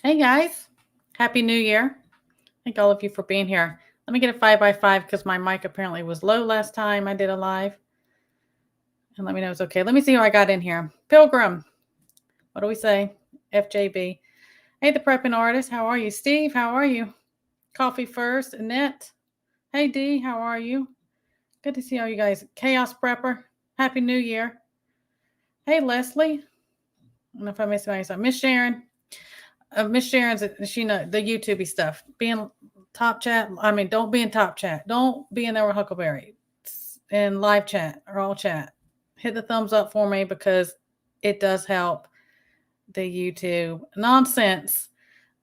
Hey guys, Happy New Year. Thank all of you for being here. Let me get a 5x5 because my mic apparently was low last time I did a live. And let me know it's okay. Let me see who I got in here. Pilgrim. What do we say? FJB. Hey, the prepping artist. How are you? Steve, how are you? Coffee first. Annette. Hey, D, how are you? Good to see all you guys. Chaos Prepper. Happy New Year. Hey, Leslie. I don't know if I missed anything. Miss Sharon. Miss Sharon's, she know the YouTubey stuff. Being top chat. I mean, don't be in top chat. Don't be in there with Huckleberry and live chat or all chat. Hit the thumbs up for me because it does help the YouTube nonsense.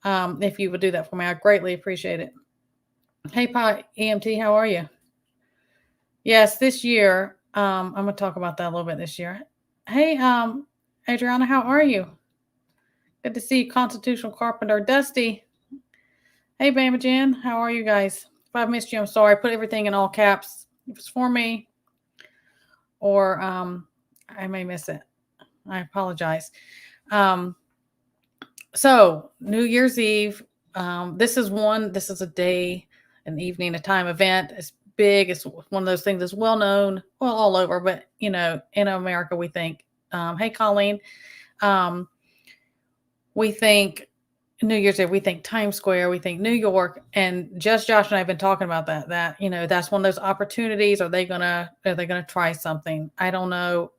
If you would do that for me, I greatly appreciate it. Hey, Pi EMT, how are you? Yes, this year, I'm gonna talk about that a little bit this year. Hey, Adriana, how are you? Good to see you, Constitutional Carpenter. Dusty. Hey, Bama Jen, how are you guys? If I've missed you, I'm sorry. I put everything in all caps. If it's for me, or I may miss it. I apologize. Um, so New Year's Eve. This is a day, an evening, a time event. It's big. It's one of those things that's well known, well, all over. But in America, we think. Hey, Colleen. Um, we think New Year's Eve, we think Times Square, we think New York, and just Josh and I have been talking about that. That's one of those opportunities. Are they gonna try something? I don't know.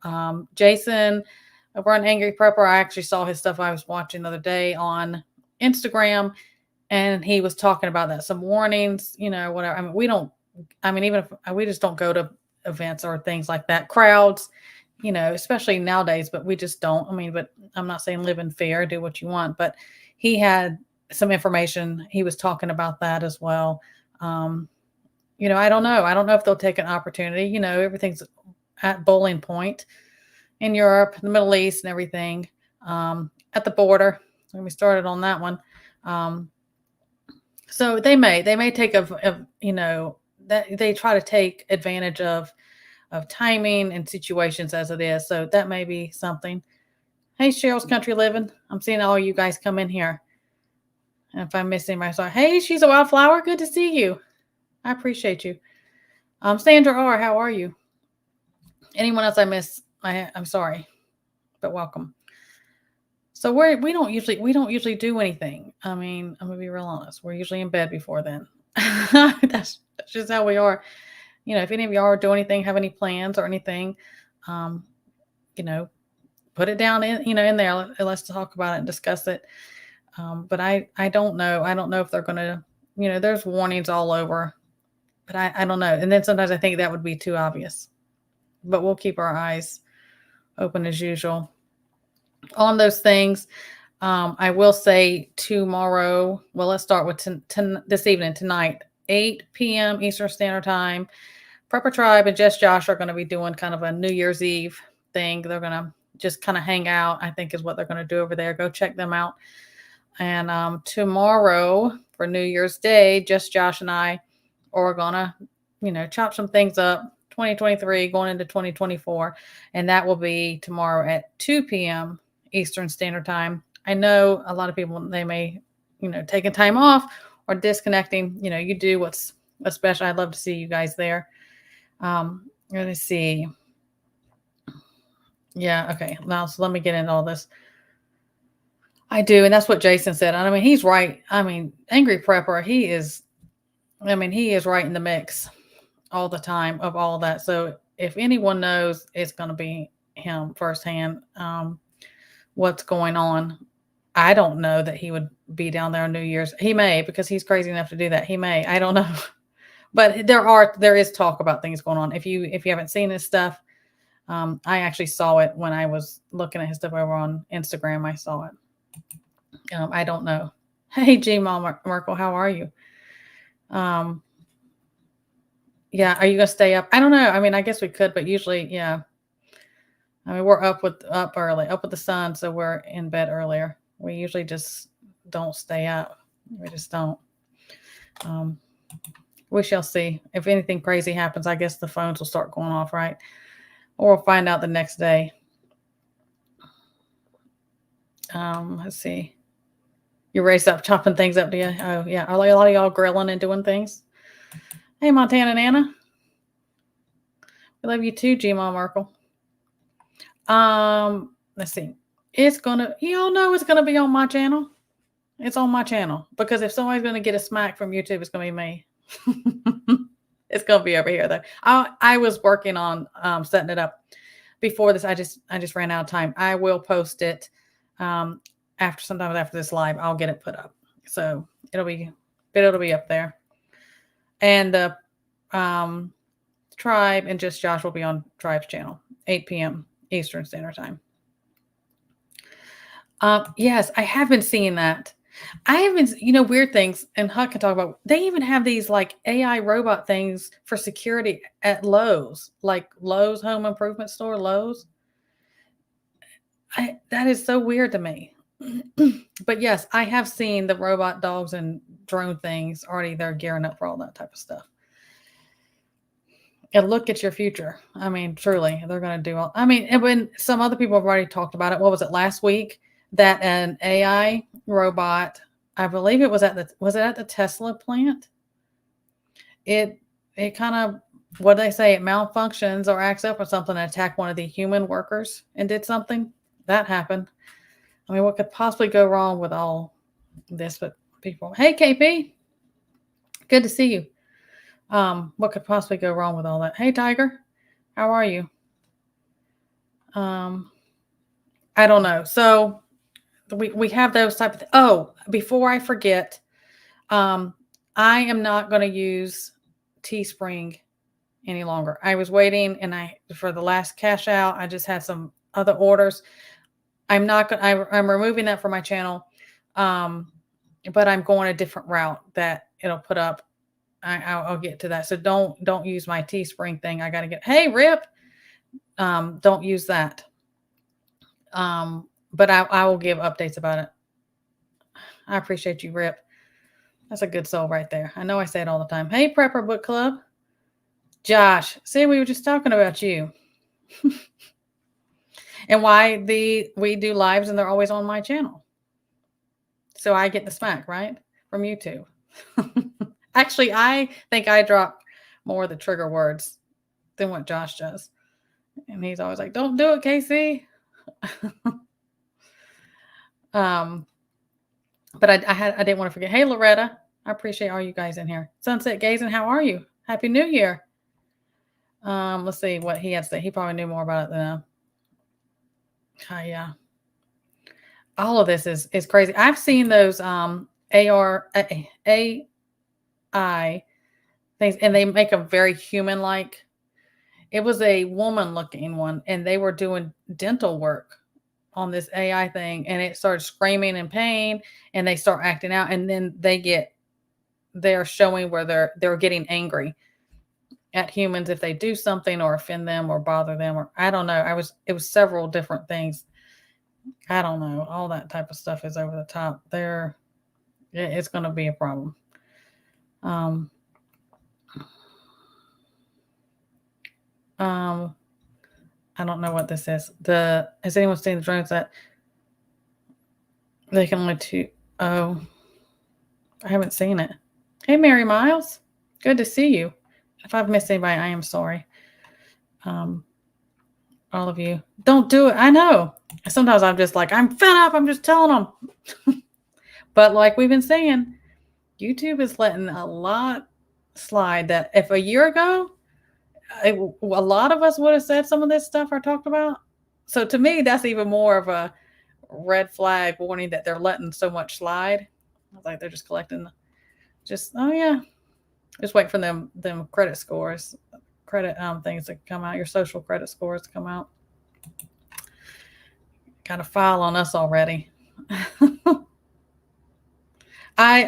Jason over on Angry Prepper, I actually saw his stuff I was watching the other day on Instagram, and he was talking about that. Some warnings, whatever. I mean, we don't. I mean, even if we just don't go to events or things like that, crowds, especially nowadays. But we just don't. I mean, but I'm not saying live in fear, do what you want, but he had some information. He was talking about that as well. Um, I don't know. I don't know if they'll take an opportunity. Everything's at boiling point in Europe, the Middle East, and everything. At the border, when we started on that one. Um, so they may take that they try to take advantage of timing and situations as it is. So that may be something. Hey, Cheryl's Country Living. I'm seeing all you guys come in here. And if I'm missing my sorry. Hey, she's a wildflower. Good to see you. I appreciate you. Sandra R, how are you? Anyone else I miss? I'm sorry, but welcome. So we don't usually do anything. I mean, I'm gonna be real honest. We're usually in bed before then. That's just how we are. If any of y'all are doing anything, have any plans or anything, um, you know, put it down in there. Let's talk about it and discuss it. But I don't know. I don't know if they're gonna. There's warnings all over, but I don't know. And then sometimes I think that would be too obvious. But we'll keep our eyes open as usual on those things. I will say tomorrow. Well, let's start with this evening, tonight, 8 p.m. Eastern Standard Time. Prepper Tribe and Just Josh are going to be doing kind of a New Year's Eve thing. They're going to just kind of hang out, I think is what they're going to do over there. Go check them out. And tomorrow for New Year's Day, Just Josh and I are going to, chop some things up. 2023 going into 2024. And that will be tomorrow at 2 p.m. Eastern Standard Time. I know a lot of people, they may, taking time off or disconnecting. You do what's special. I'd love to see you guys there. Let me see. Yeah, okay. Now, so let me get into all this. I do, and that's what Jason said. I mean, he's right. I mean, Angry Prepper, he is right in the mix all the time of all that. So if anyone knows, it's going to be him firsthand. What's going on? I don't know that he would be down there on New Year's. He may, because he's crazy enough to do that. He may. I don't know. But there is talk about things going on. If you haven't seen his stuff, I actually saw it when I was looking at his stuff over on Instagram. I saw it. I don't know. Hey, G Mom Merkel, how are you? Um, yeah, are you gonna stay up? I don't know. I mean, I guess we could, but usually, yeah. I mean, we're up early, up with the sun, so we're in bed earlier. We usually just don't stay up. We just don't. Um, we shall see. If anything crazy happens, I guess the phones will start going off, right? Or we'll find out the next day. Let's see. You race up chopping things up, do you? Oh yeah. Are a lot of y'all grilling and doing things? Hey, Montana and Anna. We love you too, G Mom Merkel. Let's see. Y'all know it's gonna be on my channel. It's on my channel because if somebody's gonna get a smack from YouTube, it's gonna be me. It's gonna be over here though. I was working on setting it up before this. I just ran out of time. I will post it sometimes after this live. I'll get it put up, so it'll be up there. And the Tribe and Just Josh will be on Tribe's channel, 8 p.m. Eastern Standard Time. Yes, I have been seeing that. I haven't, weird things, and Huck can talk about. They even have these like AI robot things for security at Lowe's, like Lowe's Home Improvement Store, Lowe's. That is so weird to me. But yes, I have seen the robot dogs and drone things already. They're gearing up for all that type of stuff. And look at your future. I mean, truly, they're going to do all. I mean, and when some other people have already talked about it. What was it last week? That an AI robot, I believe it was at the Tesla plant. It kind of, what they say, it malfunctions or acts up or something and attacked one of the human workers and did something. That happened. I mean, what could possibly go wrong with all this? But people, hey KP, good to see you. What could possibly go wrong with all that? Hey Tiger, how are you? I don't know. So we have those type of oh, before I forget, I am not going to use Teespring any longer. I was waiting and for the last cash out, I just had some other orders. I'm removing that from my channel. But I'm going a different route that it'll put up. I'll get to that. So don't use my Teespring thing. I got to hey, Rip. Don't use that. But I will give updates about it. I appreciate you, Rip. That's a good soul right there. I know I say it all the time. Hey, Prepper Book Club. Josh, see, we were just talking about you. And why we do lives and they're always on my channel. So I get the smack, right? From YouTube. Actually, I think I drop more of the trigger words than what Josh does. And he's always like, don't do it, Casey. But I didn't want to forget. Hey, Loretta. I appreciate all you guys in here. Sunset Gazing, how are you? Happy New Year. Let's see what he had to say. He probably knew more about it than yeah. All of this is crazy. I've seen those AI things, and they make them very human-like. It was a woman-looking one, and they were doing dental work on this AI thing, and it started screaming in pain, and they start acting out, and then they're showing where they're getting angry at humans if they do something or offend them or bother them, or I don't know. It was several different things. I don't know. All that type of stuff is over the top. It's going to be a problem. I don't know what this is. Has anyone seen the drones that they can only I haven't seen it. Hey, Mary Miles. Good to see you. If I've missed anybody, I am sorry. All of you. Don't do it. I know. Sometimes I'm just like, I'm fed up. I'm just telling them. But like we've been saying, YouTube is letting a lot slide that if a year ago, a lot of us would have said some of this stuff I talked about. So to me, that's even more of a red flag warning that they're letting so much slide. I was like, they're just collecting oh yeah. Just wait for them credit scores, things to come out, your social credit scores to come out. Got a file on us already. I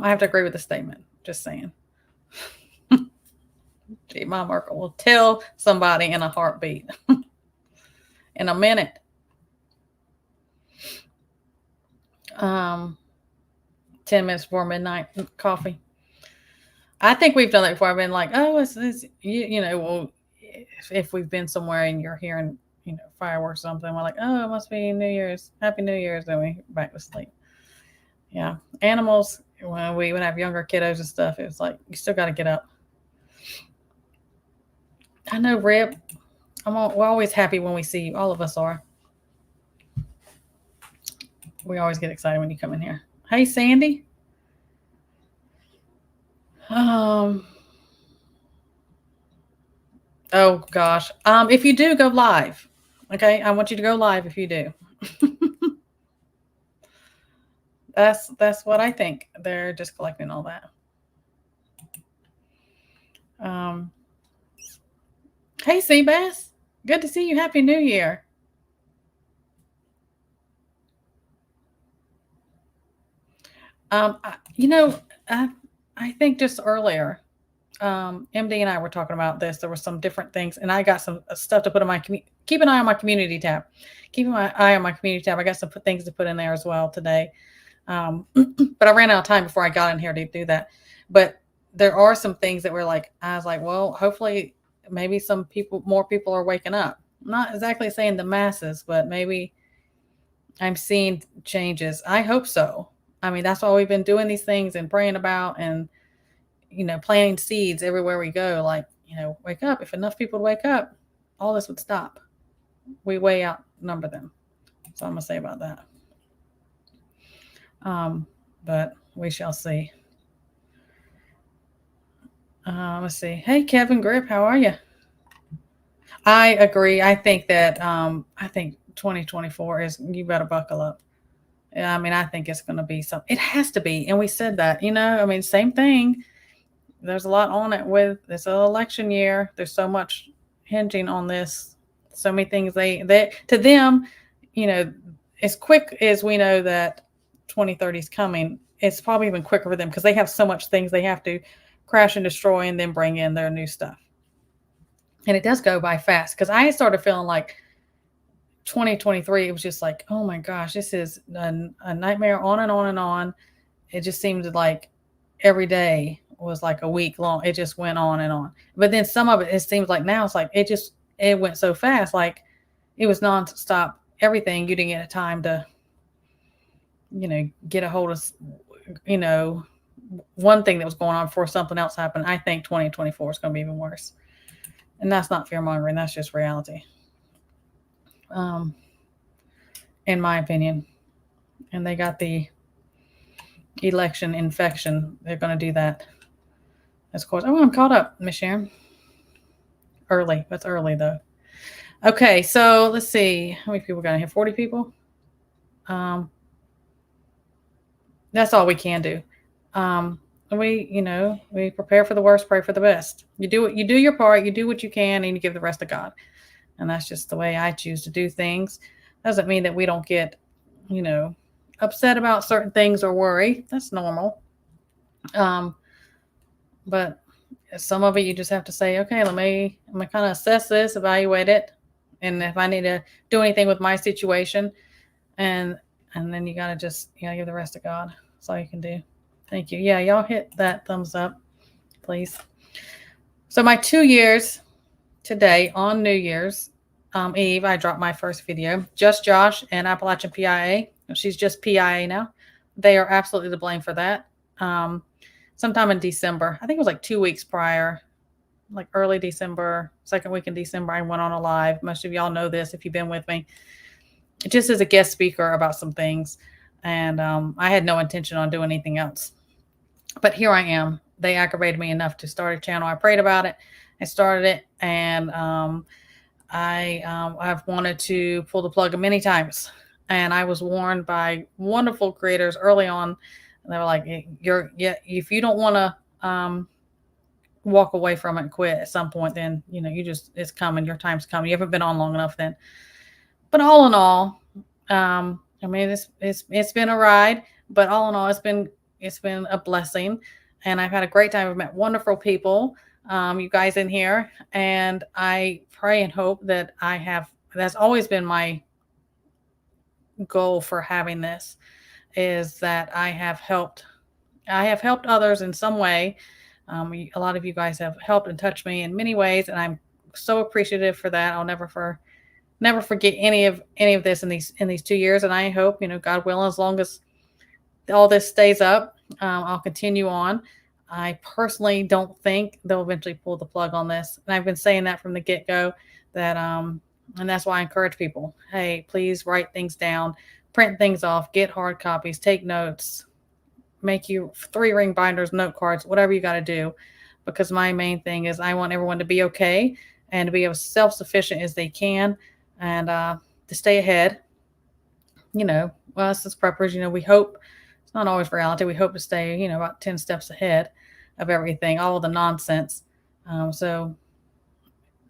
have to agree with the statement. Just saying. Gee, Mom Merkel will tell somebody in a heartbeat. In a minute. 10 minutes before midnight coffee. I think we've done that before. I've been like, oh, it's well, if we've been somewhere and you're hearing, fireworks or something, we're like, oh, it must be New Year's. Happy New Year's. Then we back to sleep. Yeah. Animals, when we would have younger kiddos and stuff, it was like, you still got to get up. I know, Rip. We're always happy when we see you. All of us are. We always get excited when you come in here. Hey, Sandy. Um, oh gosh. If you do go live, okay, I want you to go live if you do. That's what I think. They're just collecting all that. Um, hey, Seabass. Good to see you. Happy New Year. You know, I think just earlier, MD and I were talking about this. There were some different things, and I got some stuff to put in my keep an eye on my community tab. Keeping my eye on my community tab. I got some things to put in there as well today. But I ran out of time before I got in here to do that. But there are some things that were like, I was like, well, hopefully, maybe more people are waking up. I'm not exactly saying the masses, but maybe I'm seeing changes. I hope so. I mean, that's why we've been doing these things and praying about and, planting seeds everywhere we go. Like, wake up. If enough people wake up, all this would stop. We way outnumber them. So I'm going to say about that. But we shall see. Let's see. Hey, Kevin Grip, how are you? I agree. I think that I think 2024 is, you better buckle up. I mean, I think it's going to be something. It has to be, and we said that. I mean, same thing. There's a lot on it with this election year. There's so much hinging on this. So many things they to them, as quick as we know that 2030 is coming, it's probably even quicker for them because they have so much things they have to crash and destroy and then bring in their new stuff. And it does go by fast because I started feeling like 2023, it was just like, oh my gosh, this is a nightmare, on and on and on. It just seemed like every day was like a week long. It just went on and on. But then some of it seems like now it's like it went so fast, like it was nonstop. Everything, you didn't get a time to, get a hold of, one thing that was going on before something else happened. I think 2024 is going to be even worse. And that's not fear mongering. That's just reality. In my opinion. And they got the election infection. They're going to do that. Of course. Oh, I'm caught up, Miss Sharon. Early. That's early, though. Okay, so let's see. How many people got in here? 40 people? That's all we can do. We prepare for the worst, pray for the best. You do your part, you do what you can, and you give the rest to God. And that's just the way I choose to do things. Doesn't mean that we don't get, upset about certain things or worry. That's normal. But some of it you just have to say, okay, let me kind of assess this, evaluate it, and if I need to do anything with my situation, and then you gotta just give the rest to God. That's all you can do. Thank you. Yeah, y'all hit that thumbs up, please. So my 2 years today on New Year's Eve, I dropped my first video. Just Josh and Appalachian PIA. She's just PIA now. They are absolutely to blame for that. Sometime in December, I think it was like 2 weeks prior, like early December, second week in December, I went on a live. Most of y'all know this if you've been with me. Just as a guest speaker about some things. And I had no intention on doing anything else. But here I am. They aggravated me enough to start a channel. I prayed about it. I started it. And I've wanted to pull the plug many times. And I was warned by wonderful creators early on. And they were like, if you don't want to walk away from it and quit at some point, then, it's coming. Your time's coming. You haven't been on long enough then. But all in all, I mean, it's been a ride, but all in all, it's been a blessing, and I've had a great time. I've met wonderful people, you guys in here, and I pray and hope that that's always been my goal for having this, is that I have helped others in some way. A lot of you guys have helped and touched me in many ways, and I'm so appreciative for that. I'll never forget any of this in these 2 years. And I hope, God willing, as long as all this stays up, I'll continue on. I personally don't think they'll eventually pull the plug on this. And I've been saying that from the get go that, and that's why I encourage people, hey, please write things down, print things off, get hard copies, take notes, make you 3-ring binders, note cards, whatever you got to do. Because my main thing is I want everyone to be okay and to be as self sufficient as they can, and to stay ahead. Us as preppers, we hope it's not always reality. We hope to stay, about 10 steps ahead of everything, all the nonsense. So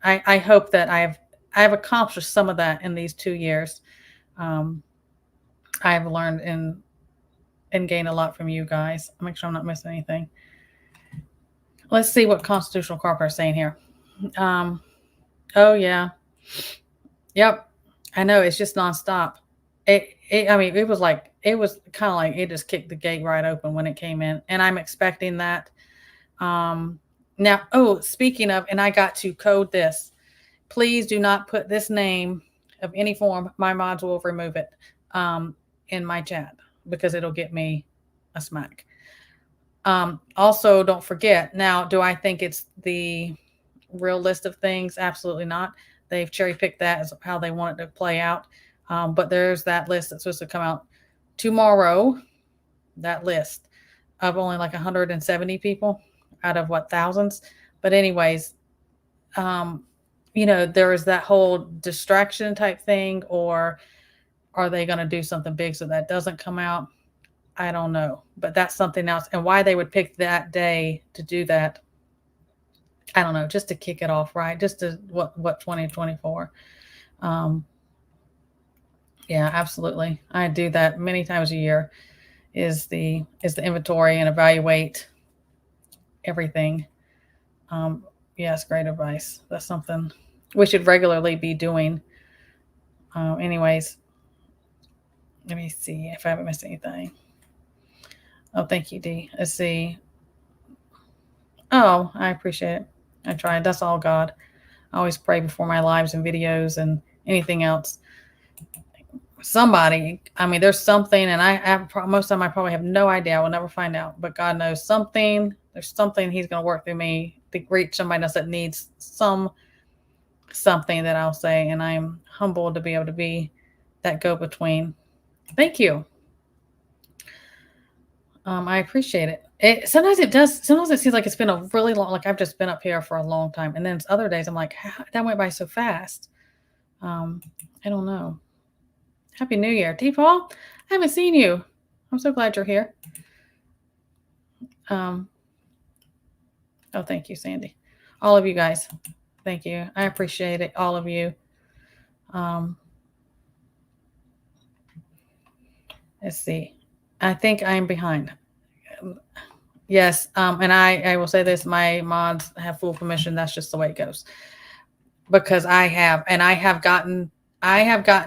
I hope that I've accomplished some of that in these 2 years. I've learned and gained a lot from you guys. I'll make sure I'm not missing anything. Let's see what Constitutional Carper is saying here. Oh yeah. Yep. I know, it's just nonstop. It was kind of like it just kicked the gate right open when it came in, and I'm expecting that. Now, speaking of, and I got to code this. Please do not put this name of any form. My mods will remove it in my chat because it'll get me a smack. Also, don't forget. Now, do I think it's the real list of things? Absolutely not. They've cherry picked that as how they want it to play out. But there's that list that's supposed to come out tomorrow. That list of only like 170 people out of thousands. But anyways, there is that whole distraction type thing, or are they going to do something big so that doesn't come out? I don't know, but that's something else. And why they would pick that day to do that, I don't know, just to kick it off, right? Just to what 2024. Yeah, absolutely. I do that many times a year, is the inventory and evaluate everything. Yes, great advice. That's something we should regularly be doing. Anyways, let me see if I haven't missed anything. Oh, thank you, Dee. Let's see. Oh, I appreciate it. I tried. That's all God. I always pray before my lives and videos and anything else. Somebody, there's something, and most of the time I probably have no idea. I will never find out, but God knows something. There's something He's going to work through me to reach somebody else that needs something that I'll say, and I'm humbled to be able to be that go-between. Thank you. I appreciate it. Sometimes it seems like it's been a really long, like I've just been up here for a long time. And then other days I'm like, that went by so fast. I don't know. Happy New Year. T-Paul, I haven't seen you. I'm so glad you're here. Oh, thank you, Sandy. All of you guys. Thank you. I appreciate it. All of you. Let's see. I think I'm behind. Yes. And I will say this, my mods have full permission. That's just the way it goes. Because I have gotten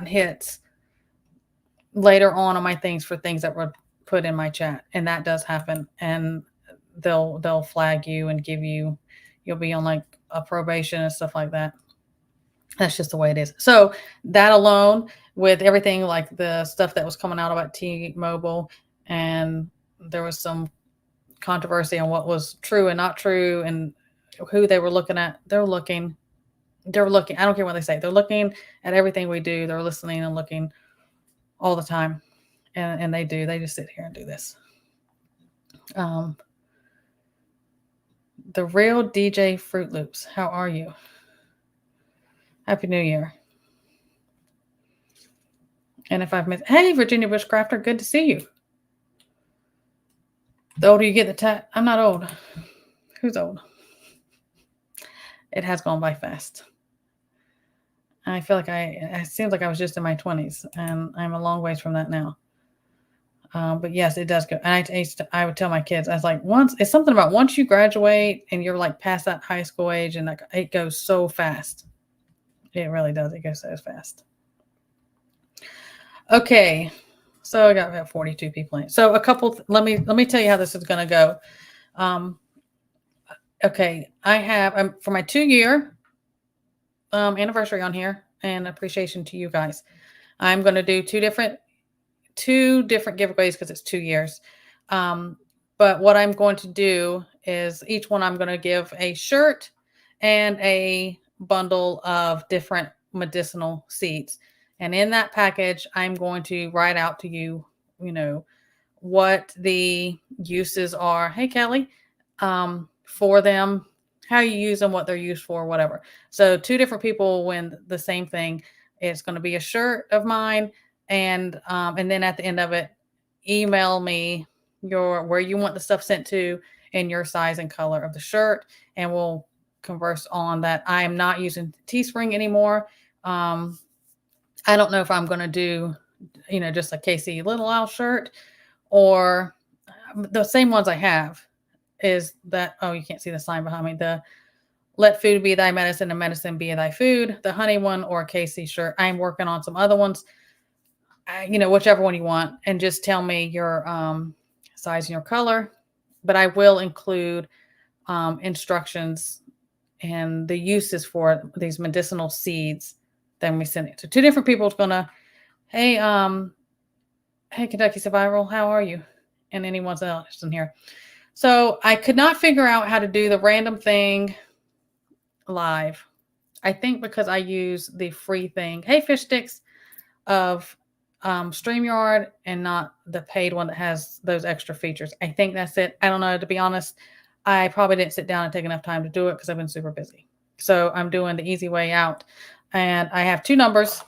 hits later on my things for things that were put in my chat. And that does happen. And they'll flag you and you'll be on like a probation and stuff like that. That's just the way it is. So that alone, with everything like the stuff that was coming out about T-Mobile, and there was some controversy on what was true and not true and who they were looking at. They're looking. I don't care what they say. They're looking at everything we do. They're listening and looking all the time. And they do. They just sit here and do this. The real DJ Fruit Loops. How are you? Happy New Year. And if I've missed, hey, Virginia Bushcrafter, good to see you. The older you get, I'm not old. Who's old? It has gone by fast. I feel like it seems like I was just in my 20s, and I'm a long ways from that now. But yes, it does go. And I would tell my kids, I was like, it's something about once you graduate and you're like past that high school age, and it goes so fast. It really does. It goes so fast. Okay. So I got about 42 people in. So let me tell you how this is going to go. Okay. I have, for my 2-year anniversary on here, and appreciation to you guys, I'm going to do 2 different 2 different giveaways because it's 2 years. But what I'm going to do is each one I'm going to give a shirt and a bundle of different medicinal seeds. And in that package, I'm going to write out to you, what the uses are. Hey, Kelly, for them, how you use them, what they're used for, whatever. So 2 different people win the same thing. It's going to be a shirt of mine, and then at the end of it, email me where you want the stuff sent to and your size and color of the shirt, and we'll converse on that. I am not using Teespring anymore. I don't know if I'm going to do, just a Casey Little Owl shirt, or the same ones I have is that, oh, you can't see the sign behind me. The Let Food Be Thy Medicine and Medicine Be Thy Food, the honey one, or a Casey shirt. I'm working on some other ones, whichever one you want, and just tell me your size and your color. But I will include instructions and the uses for these medicinal seeds. Then we send it to 2 different people. It's gonna, hey, Kentucky Survival, how are you? And anyone else in here. So I could not figure out how to do the random thing live. I think because I use the free thing, hey, Fish Sticks, of StreamYard, and not the paid one that has those extra features. I think that's it. I don't know. To be honest, I probably didn't sit down and take enough time to do it because I've been super busy. So I'm doing the easy way out. And I have 2 numbers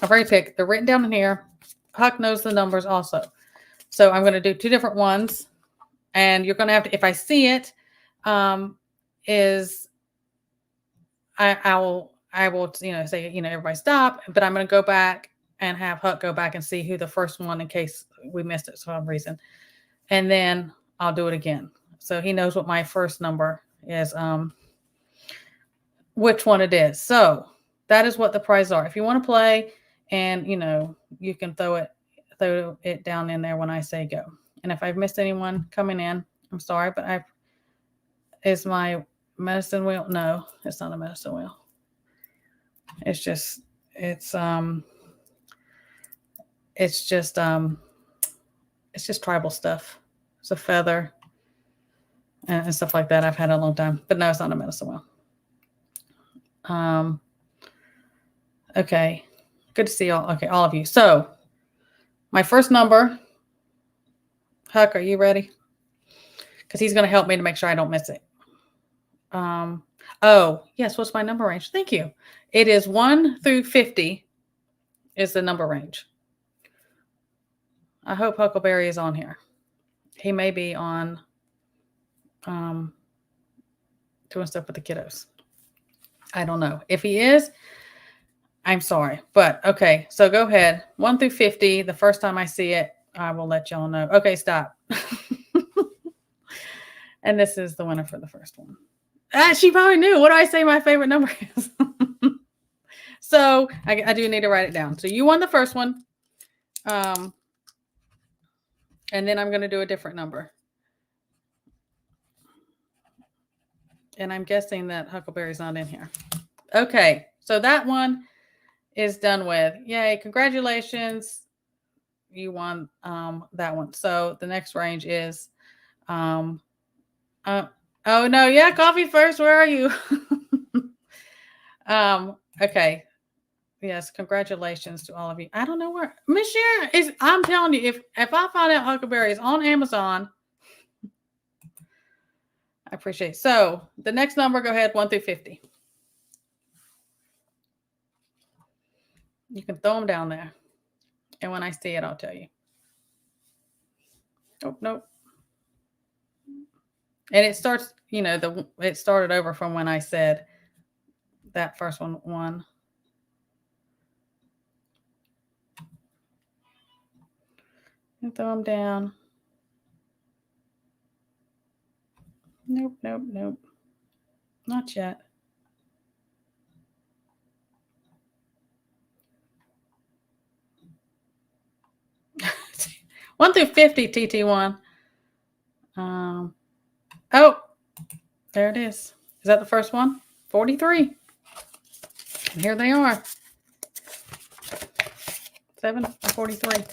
I've already picked. They're written down in here. Huck knows the numbers also. So I'm going to do 2 different ones. And you're going to have to, if I see it, I will, say, everybody stop, but I'm going to go back and have Huck go back and see who the first one, in case we missed it for some reason. And then I'll do it again. So he knows what my first number is, which one it is. So that is what the prizes are. If you want to play, and you can throw it down in there when I say go. And if I've missed anyone coming in, I'm sorry, but is my medicine wheel? No, it's not a medicine wheel. It's just tribal stuff. It's a feather and stuff like that. I've had a long time, but no, it's not a medicine wheel. Okay. Good to see y'all. Okay, all of you. So my first number, Huck, are you ready? Because he's going to help me to make sure I don't miss it. Oh, yes. What's my number range? Thank you. It is 1 through 50 is the number range. I hope Huckleberry is on here. He may be on doing stuff with the kiddos. I don't know. If he is, I'm sorry. But okay, so go ahead. 1 through 50. The first time I see it, I will let y'all know. Okay, stop. And this is the winner for the first one. She probably knew. What do I say my favorite number is? So I do need to write it down. So you won the first one. And then I'm going to do a different number. And I'm guessing that Huckleberry's not in here. Okay. So that one is done with. Yay. Congratulations. You won that one. So the next range is, oh no. Yeah. Coffee first. Where are you? Okay. Yes. Congratulations to all of you. I don't know where Miss Sharon is. I'm telling you, if I find out Huckleberry is on Amazon, I appreciate it. So the next number, go ahead, 1 through 50. You can throw them down there. And when I see it, I'll tell you. Oh, nope. And it starts, it started over from when I said that first one, 1. And throw them down. Nope, nope, nope. Not yet. One through 50, TT1. Oh, there it is. Is that the first one? 43. And here they are. 7 and 43.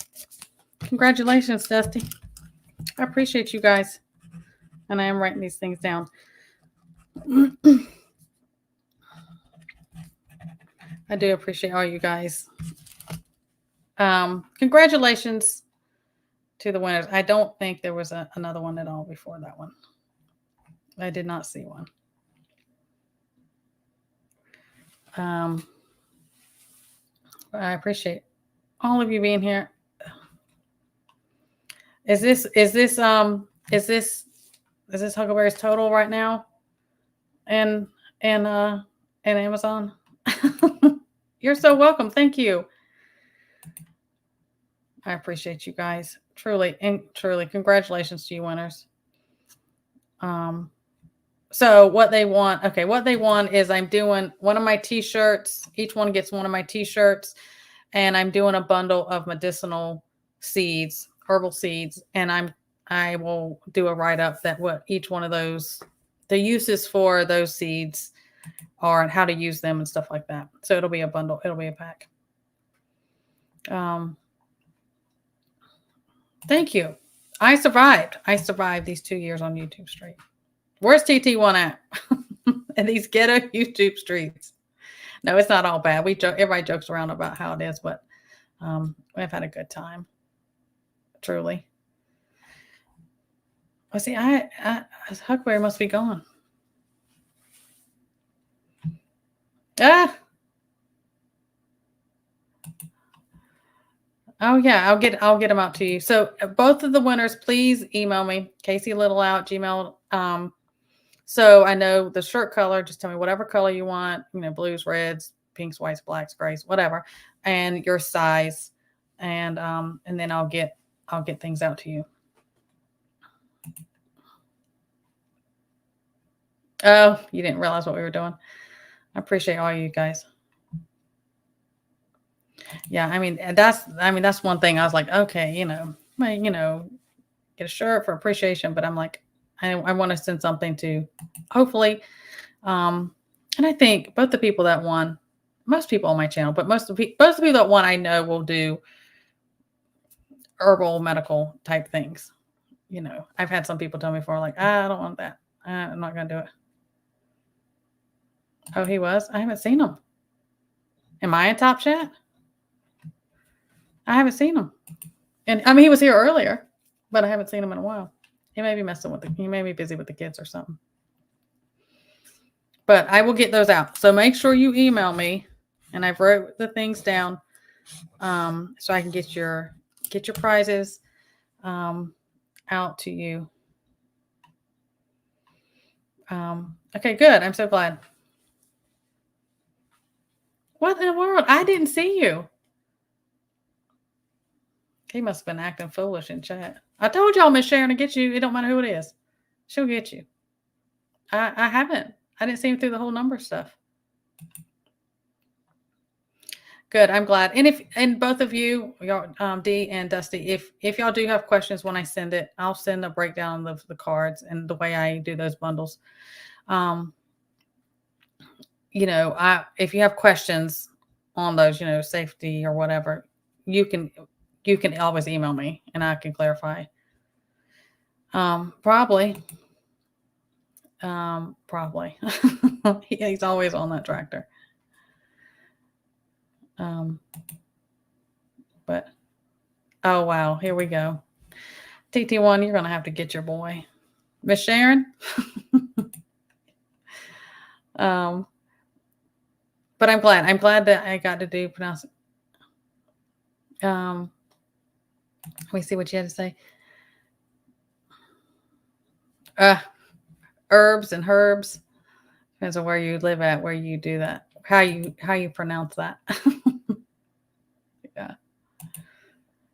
Congratulations, Dusty. I appreciate you guys. And I am writing these things down. I do appreciate all you guys. Congratulations to the winners. I don't think there was another one at all before that one. I did not see one. I appreciate all of you being here. Is this Huckleberry's total right now? And Amazon? You're so welcome. Thank you. I appreciate you guys. Truly, congratulations to you winners. So what they want is I'm doing one of my t-shirts. Each one gets one of my t-shirts, and I'm doing a bundle of medicinal seeds, herbal seeds, and I will do a write-up that what each one of those, the uses for those seeds are and how to use them and stuff like that. So it'll be a bundle, it'll be a pack. Thank you. I survived these 2 years on YouTube Street. Where's TT1 at? In these ghetto YouTube streets. No, it's not all bad. Everybody jokes around about how it is, but we've had a good time. Truly. Well, see, Huckleberry must be gone. Oh yeah, I'll get them out to you. So both of the winners, please email me, KCLittleout@gmail. So I know the shirt color. Just tell me whatever color you want. Blues, reds, pinks, whites, blacks, grays, whatever, and your size, and then I'll get things out to you. Oh, you didn't realize what we were doing. I appreciate all you guys. Yeah, that's one thing. I was like, okay, get a shirt for appreciation, but I'm like, I want to send something to, hopefully, and I think both the people that won, most people on my channel, but most of the people that won, I know will do herbal medical type things. I've had some people tell me before, like, I don't want that. I'm not going to do it. Oh, he was? I haven't seen him. Am I in Top Chat? I haven't seen him. And I mean, he was here earlier, but I haven't seen him in a while. He may be he may be busy with the kids or something. But I will get those out. So make sure you email me, and I've wrote the things down so I can get your prizes out to you. Okay, good. I'm so glad. What in the world? I didn't see you. He must have been acting foolish in chat. I told y'all Miss Sharon to get you. It don't matter who it is. She'll get you. I haven't. I didn't see him through the whole number stuff. Good. I'm glad. And both of you, y'all, Dee and Dusty, if y'all do have questions when I send it, I'll send a breakdown of the cards and the way I do those bundles. If you have questions on those, safety or whatever, you can always email me and I can clarify. Probably. He's always on that tractor. But oh wow, here we go. TT1, you're gonna have to get your boy, Miss Sharon. But I'm glad that I got to pronounce it. Let me see what you had to say. Herbs and herbs. Depends on where you live at, where you do that, how you pronounce that. Yeah.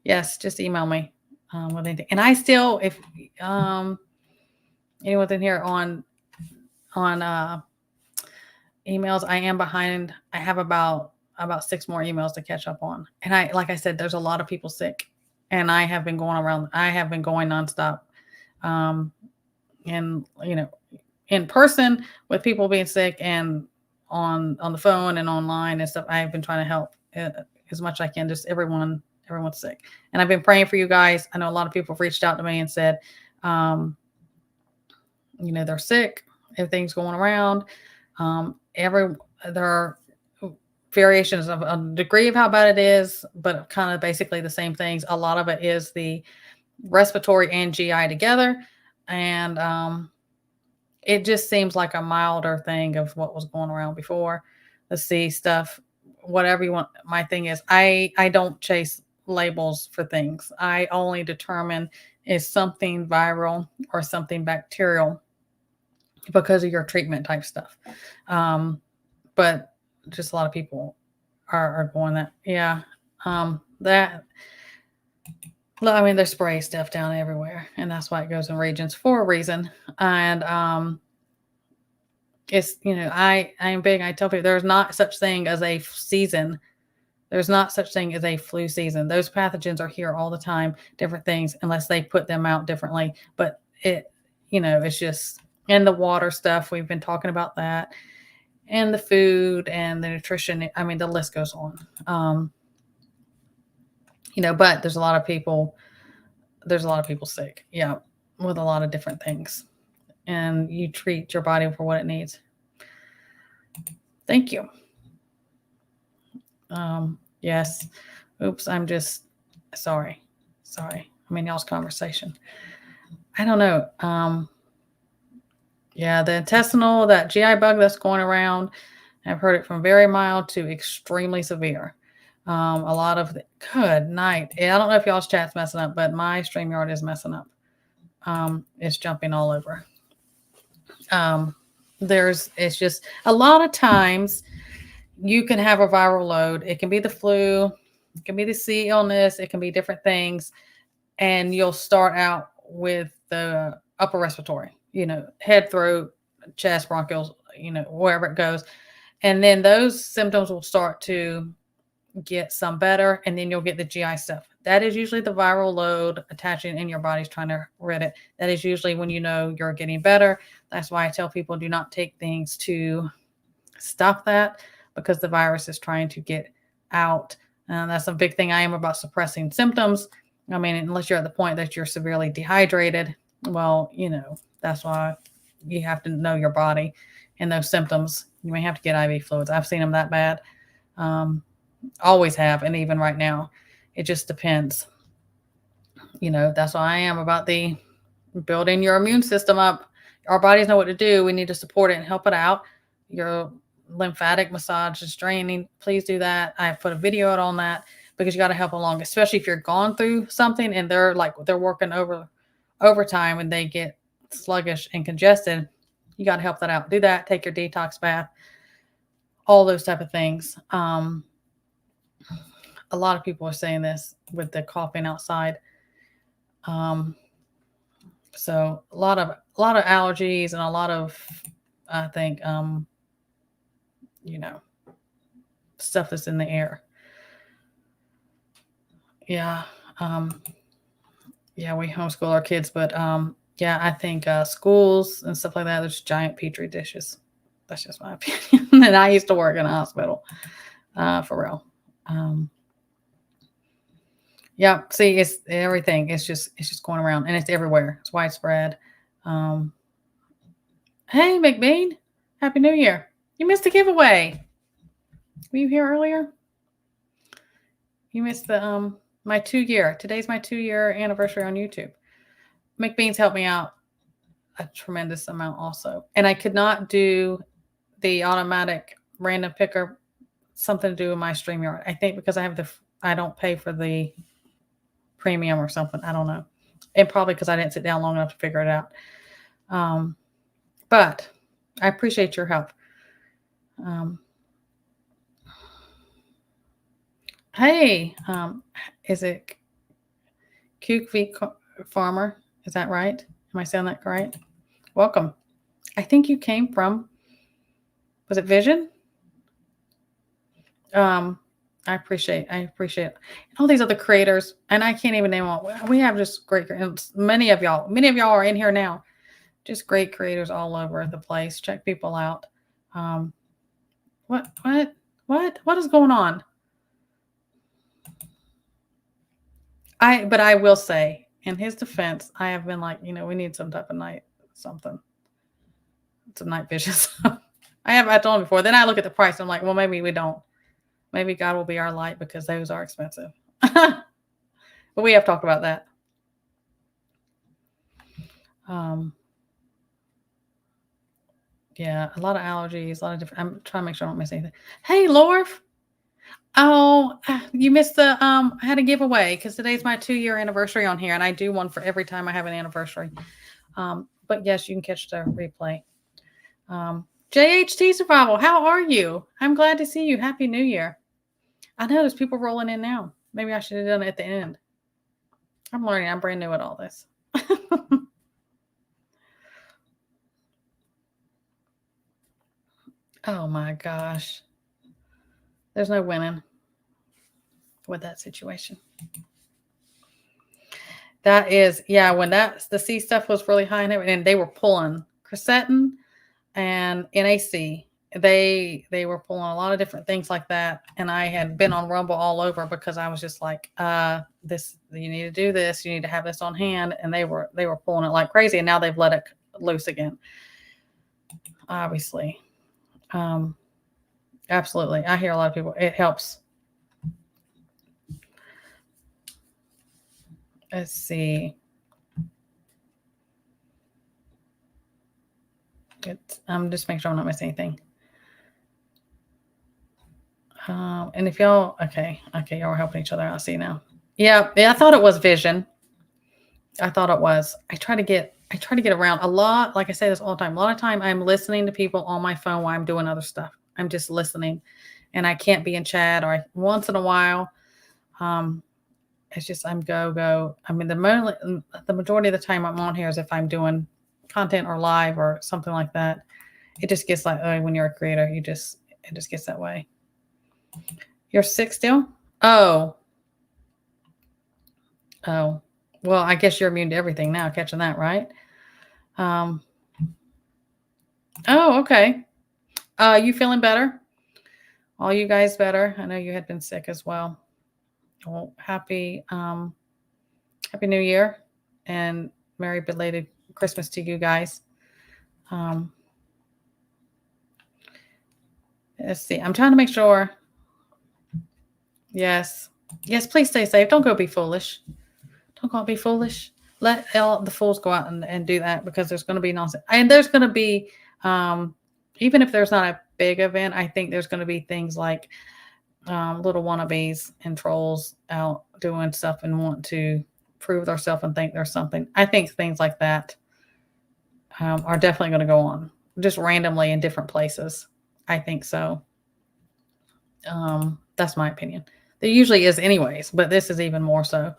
Yes, just email me with anything. And I still, if anyone's in here on emails, I am behind. I have about 6 more emails to catch up on. And like I said, there's a lot of people sick, and I have been going nonstop. And in person with people being sick, and on the phone and online and stuff. I've been trying to help as much as I can, just everyone Everyone's sick. And I've been praying for you guys. I know a lot of people have reached out to me and said, um, they're sick. Everything's going around. There are variations of a degree of how bad it is, but kind of basically the same things. A lot of it is the respiratory and GI together. And it just seems like a milder thing of what was going around before. The C stuff, whatever you want. My thing is I don't chase labels for things. I only determine is something viral or something bacterial because of your treatment type stuff. But just a lot of people are going that. Yeah. That, I mean, there's spray stuff down everywhere, and that's why it goes in regions for a reason. And it's, I am big. I tell people there's not such thing as a season. There's not such thing as a flu season. Those pathogens are here all the time, different things, unless they put them out differently. But it's just, and the water stuff, we've been talking about that, and the food and the nutrition. I mean, the list goes on. But there's a lot of people sick. Yeah. With a lot of different things. And you treat your body for what it needs. Thank you. Yes. Oops. I'm just sorry. I'm in y'all's conversation. I don't know. Yeah, the intestinal, that GI bug that's going around, I've heard it from very mild to extremely severe. A lot of good night. I don't know if y'all's chat's messing up, but my StreamYard is messing up. It's jumping all over. It's just a lot of times you can have a viral load. It can be the flu, it can be the C illness, it can be different things. And you'll start out with the upper respiratory, head, throat, chest, bronchioles, wherever it goes. And then those symptoms will start to get some better, and then you'll get the GI stuff. That is usually the viral load attaching and your body's trying to rid it. That is usually when you're getting better. That's why I tell people do not take things to stop that, because the virus is trying to get out. And that's a big thing I am about, suppressing symptoms. I mean, unless you're at the point that you're severely dehydrated, well, that's why you have to know your body and those symptoms. You may have to get IV fluids. I've seen them that bad. Always have, and even right now. It just depends. That's why I am about the building your immune system up. Our bodies know what to do. We need to support it and help it out. Your lymphatic massage is draining. Please do that. I put a video out on that, because you got to help along, especially if you're gone through something and they're working overtime and they get sluggish and congested. You got to help that out. Do that. Take your detox bath. All those type of things. A lot of people are saying this with the coughing outside. So a lot of allergies and a lot of, I think, stuff that's in the air. Yeah. Yeah, we homeschool our kids, but yeah, I think schools and stuff like that, there's giant petri dishes. That's just my opinion. And I used to work in a hospital, for real. Yeah, see, it's everything. It's just going around, and it's everywhere. It's widespread. Hey, McBean, Happy New Year. You missed the giveaway. Were you here earlier? You missed the my 2-year. Today's my 2-year anniversary on YouTube. McBean's helped me out a tremendous amount also. And I could not do the automatic random picker, something to do with my StreamYard. I think because I don't pay for the premium or something. I don't know. And probably because I didn't sit down long enough to figure it out. But I appreciate your help. Hey, is it QV Farmer? Is that right? Am I saying that correct? Welcome. I think you came from, was it Vision? I appreciate all these other creators, and I can't even name all. We have just great, many of y'all are in here now. Just great creators all over the place. Check people out. What is going on? But I will say, in his defense, I have been like, we need some type of night something. Some night vision. So I told him before. Then I look at the price. I'm like, well, maybe we don't. Maybe God will be our light because those are expensive. But we have talked about that. Yeah, a lot of allergies, a lot of different. I'm trying to make sure I don't miss anything. Hey, Lorf. Oh, you missed the I had a giveaway because today's my 2-year anniversary on here, and I do one for every time I have an anniversary. But yes, you can catch the replay. JHT Survival, how are you? I'm glad to see you. Happy New Year. I know there's people rolling in now. Maybe I should have done it at the end. I'm learning. I'm brand new at all this. Oh my gosh. There's no winning with that situation. That is, yeah, when the C stuff was really high and they were pulling quercetin and NAC. They were pulling a lot of different things like that. And I had been on Rumble all over because I was just like, this, you need to do this, you need to have this on hand. And they were pulling it like crazy. And now they've let it loose again. Obviously. Absolutely. I hear a lot of people. It helps. Let's see. Just make sure I'm not missing anything. And if y'all, okay, y'all are helping each other. I see now. Yeah, I thought it was vision. I thought it was. I try to get around a lot. Like I say this all the time. A lot of time I'm listening to people on my phone while I'm doing other stuff. I'm just listening, and I can't be in chat or once in a while. It's just I'm go. I mean, the majority of the time I'm on here is if I'm doing content or live or something like that. It just gets like, oh, when you're a creator, it just gets that way. You're sick still? Oh. Well, I guess you're immune to everything now, catching that, right? Oh, okay. You feeling better? All you guys better? I know you had been sick as well. Well, happy New Year and Merry belated Christmas to you guys. Let's see. I'm trying to make sure. Yes, please stay safe. Don't go be foolish. Don't go be foolish. Let all the fools go out and do that because there's going to be nonsense. And there's going to be, even if there's not a big event, I think there's going to be things like little wannabes and trolls out doing stuff and want to prove themselves and think there's something. I think things like that are definitely going to go on just randomly in different places. I think so. That's my opinion. There usually is anyways, but this is even more so.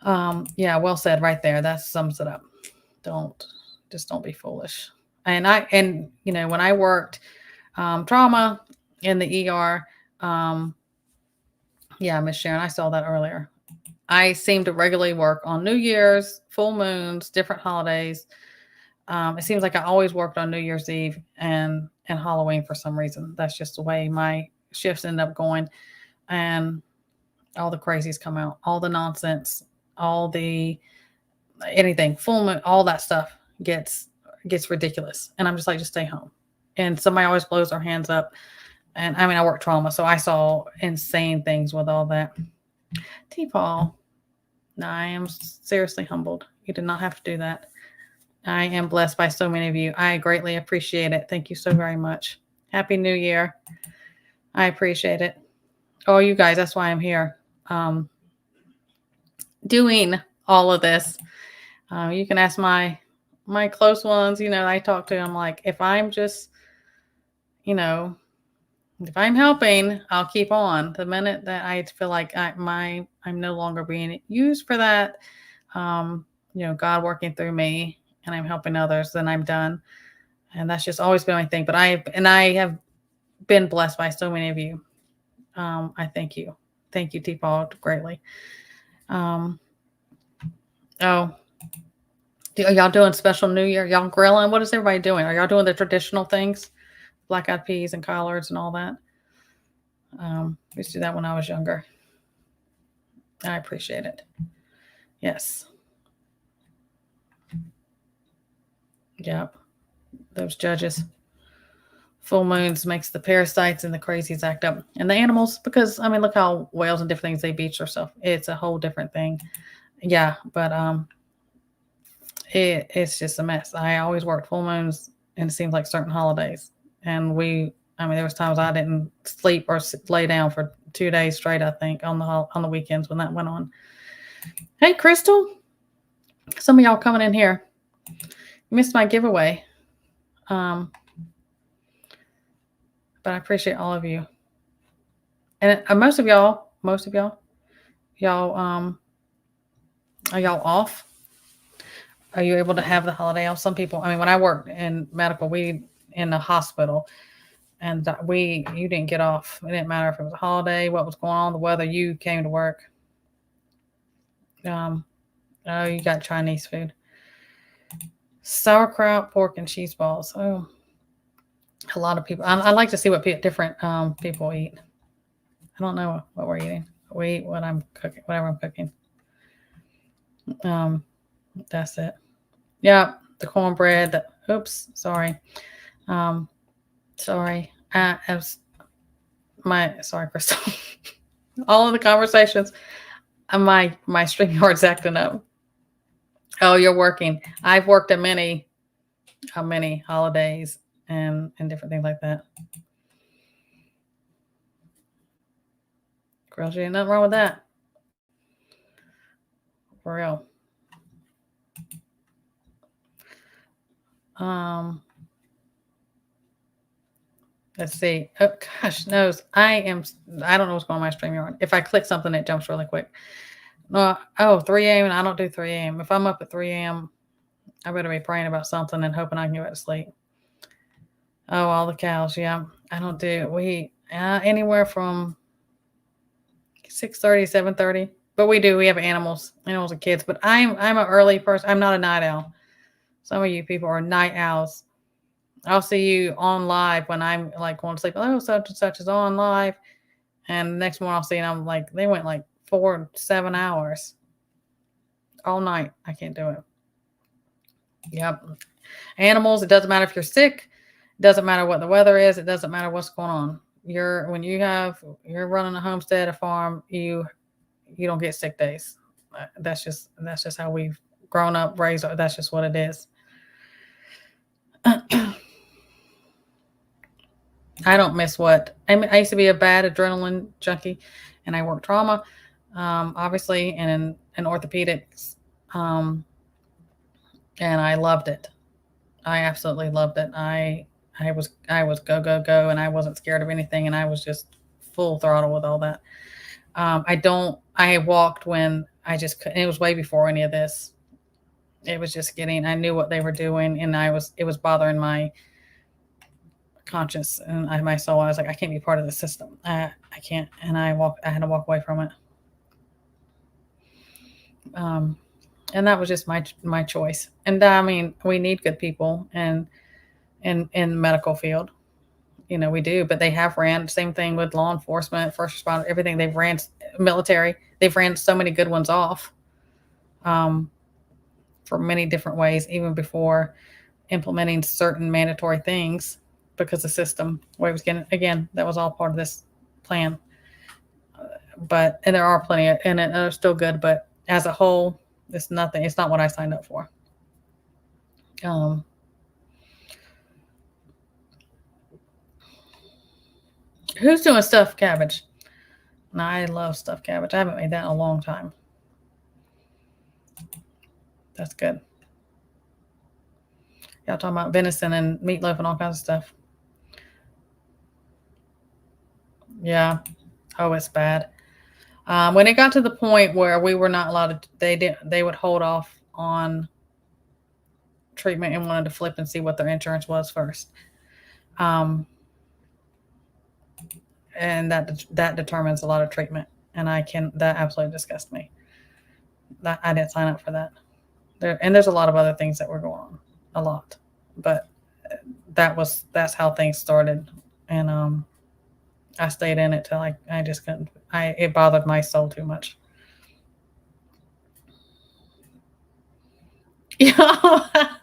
Yeah, well said right there. That sums it up. Don't be foolish. And when I worked trauma in the ER, yeah, Miss Sharon, I saw that earlier. I seem to regularly work on New Year's, full moons, different holidays. It seems like I always worked on New Year's Eve and Halloween for some reason. That's just the way my shifts end up going. And all the crazies come out, all the nonsense, all the anything, full moon, all that stuff gets ridiculous. And I'm just like, just stay home. And somebody always blows their hands up. And I mean, I work trauma, so I saw insane things with all that. T-Paul, no, I am seriously humbled. You did not have to do that. I am blessed by so many of you. I greatly appreciate it. Thank you so very much. Happy New Year. I appreciate it. Oh, you guys, that's why I'm here. Doing all of this. You can ask my close ones, I talk to them like, if I'm just, if I'm helping, I'll keep on. The minute that I feel like I'm no longer being used for that, God working through me and I'm helping others, then I'm done. And that's just always been my thing. But I have been blessed by so many of you. I thank you. Thank you, T-Paul, greatly. Are y'all doing special New Year? Y'all grilling? What is everybody doing? Are y'all doing the traditional things? Black-eyed peas and collards and all that? We used to do that when I was younger. I appreciate it. Yes. Yep. Those judges. Full moons makes the parasites and the crazies act up, and the animals. Because I mean, look how whales and different things they beach themselves. It's a whole different thing. Yeah, but it's just a mess. I always worked full moons, and it seems like certain holidays. And I mean, there was times I didn't sleep or lay down for 2 days straight. I think on the weekends when that went on. Hey, Crystal, some of y'all coming in here. You missed my giveaway, but I appreciate all of you. And most of y'all, y'all, are y'all off? Are you able to have the holiday off? Some people, I mean, when I worked in medical, we in the hospital, and you didn't get off. It didn't matter if it was a holiday, what was going on, the weather. You came to work. Oh, you got Chinese food, sauerkraut, pork, and cheese balls. Oh, a lot of people. I like to see what different people eat. I don't know what we're eating. We eat what I'm cooking, whatever I'm cooking. That's it. Yeah, the cornbread. Oops, sorry. Sorry. Sorry, Crystal. All of the conversations. My StreamYard's acting up. Oh, you're working. I've worked at many holidays and different things like that. Girls, ain't nothing wrong with that. For real. Let's see. Oh gosh, knows. I don't know what's going on my StreamYard. If I click something, it jumps really quick. 3 a.m. and I don't do 3 a.m. If I'm up at 3 a.m., I better be praying about something and hoping I can go to sleep. Oh, all the cows. Yeah. I don't do, we, anywhere from 6:30, 7:30. But we have animals and kids. But I'm an early person. I'm not a night owl. Some of you people are night owls. I'll see you on live when I'm like going to sleep. Oh, such and such is on live. And the next morning I'll see, and I'm like, they went like 4 to 7 hours all night. I can't do it. Yep. Animals, it doesn't matter if you're sick. It doesn't matter what the weather is. It doesn't matter what's going on. You're running a homestead, a farm, you don't get sick days. That's just how we've grown up, raised. That's just what it is. I don't miss what I used to be a bad adrenaline junkie, and I worked trauma, obviously, and in orthopedics, and I loved it. I absolutely loved it. I was go go go, and I wasn't scared of anything, and I was just full throttle with all that. I walked when I just couldn't. It was way before any of this. It was just I knew what they were doing, and it was bothering my conscience and my soul. I was like, I can't be part of the system. I can't. And I had to walk away from it. And that was just my choice. And I mean, we need good people and in the medical field. We do, but they have ran same thing with law enforcement, first responder, everything. They've ran military. They've ran so many good ones off for many different ways, even before implementing certain mandatory things, because the system way was getting, again, that was all part of this plan. And there are plenty of, and they're still good, but as a whole, it's nothing. It's not what I signed up for. Who's doing stuffed cabbage? And I love stuffed cabbage. I haven't made that in a long time. That's good. Y'all talking about venison and meatloaf and all kinds of stuff. Yeah. Oh, it's bad. When it got to the point where we were not allowed to, they would hold off on treatment and wanted to flip and see what their insurance was first. And that determines a lot of treatment. And that absolutely disgusts me. I didn't sign up for that. There's a lot of other things that were going on, a lot, but that's how things started. And, I stayed in it till I just couldn't, it bothered my soul too much. Yeah.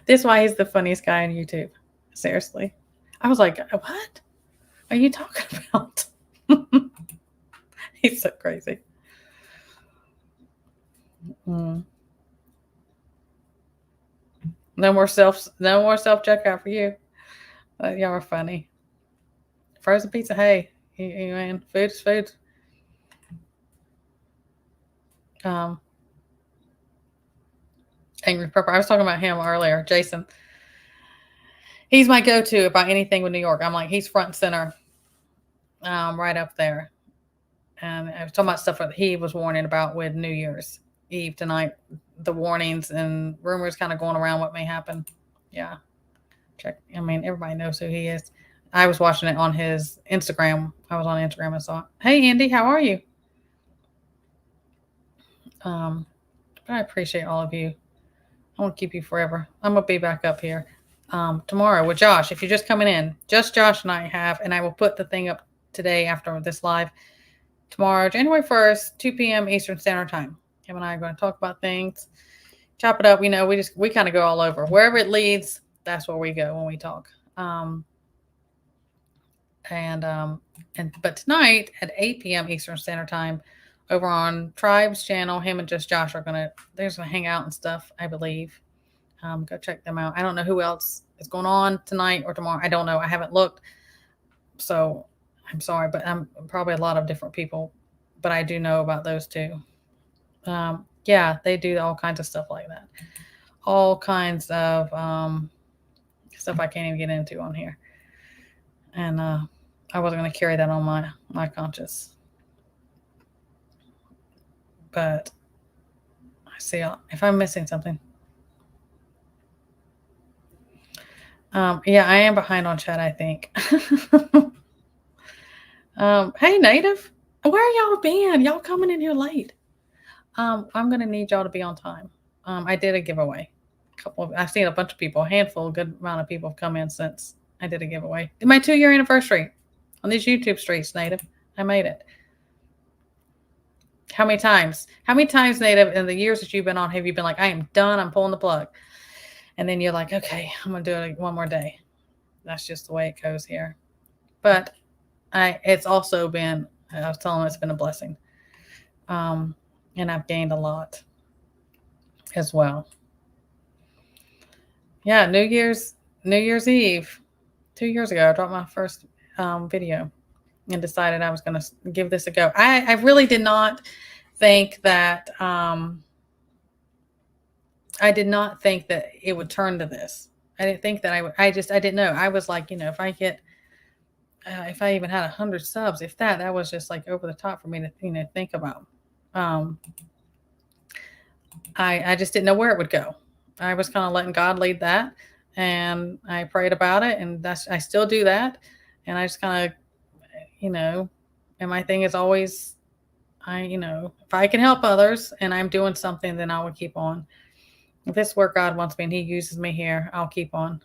This is why he's the funniest guy on YouTube. Seriously. I was like, what are you talking about? He's so crazy. Mm. No more self checkout for you. Y'all are funny. Frozen pizza, hey, man, food is food. Um, Angry Purple. I was talking about him earlier, Jason. He's my go-to about anything with New York. I'm like, he's front and center, right up there. And I was talking about stuff that he was warning about with New Year's Eve tonight, the warnings and rumors kind of going around what may happen. Yeah, check. I mean, everybody knows who he is. I was watching it on his Instagram. I was on Instagram and saw it. Hey, Andy, how are you? I appreciate all of you. I won't keep you forever. I'm gonna be back up here tomorrow with Josh. If you're just coming in, just Josh and I have, and I will put the thing up today after this live. Tomorrow, January 1st, 2 p.m. Eastern Standard Time. Him and I are going to talk about things, chop it up. We kind of go all over. Wherever it leads, that's where we go when we talk. But tonight at 8 p.m. Eastern Standard Time, over on Tribe's channel, him and just Josh are gonna hang out and stuff, I believe. Go check them out. I don't know who else is going on tonight or tomorrow. I don't know. I haven't looked, so I'm sorry, but I'm probably a lot of different people, but I do know about those two. Yeah, they do all kinds of stuff like that. All kinds of stuff I can't even get into on here. And I wasn't going to carry that on my conscience. But I see if I'm missing something. Yeah, I am behind on chat, I think. Hey, Native. Where y'all been? Y'all coming in here late. I'm going to need y'all to be on time. I did a giveaway. I've seen a bunch of people, a handful, a good amount of people have come in since I did a giveaway. My 2-year anniversary on these YouTube streets, Native. I made it. How many times? How many times, Native, in the years that you've been on, have you been like, I am done, I'm pulling the plug? And then you're like, okay, I'm going to do it one more day. That's just the way it goes here. But it's also been, I was telling them, it's been a blessing. And I've gained a lot as well. Yeah, New Year's Eve, 2 years ago, I dropped my first video and decided I was going to give this a go. I really did not think that I did not think that it would turn to this. I didn't think that I didn't know. I was like, if I get, if I even had 100 subs, if that was just like over the top for me to, think about. I just didn't know where it would go. I was kind of letting God lead that, and I prayed about it, and I still do that. And I just kind of, and my thing is always, if I can help others and I'm doing something, then I will keep on. If this is where God wants me and he uses me here, I'll keep on.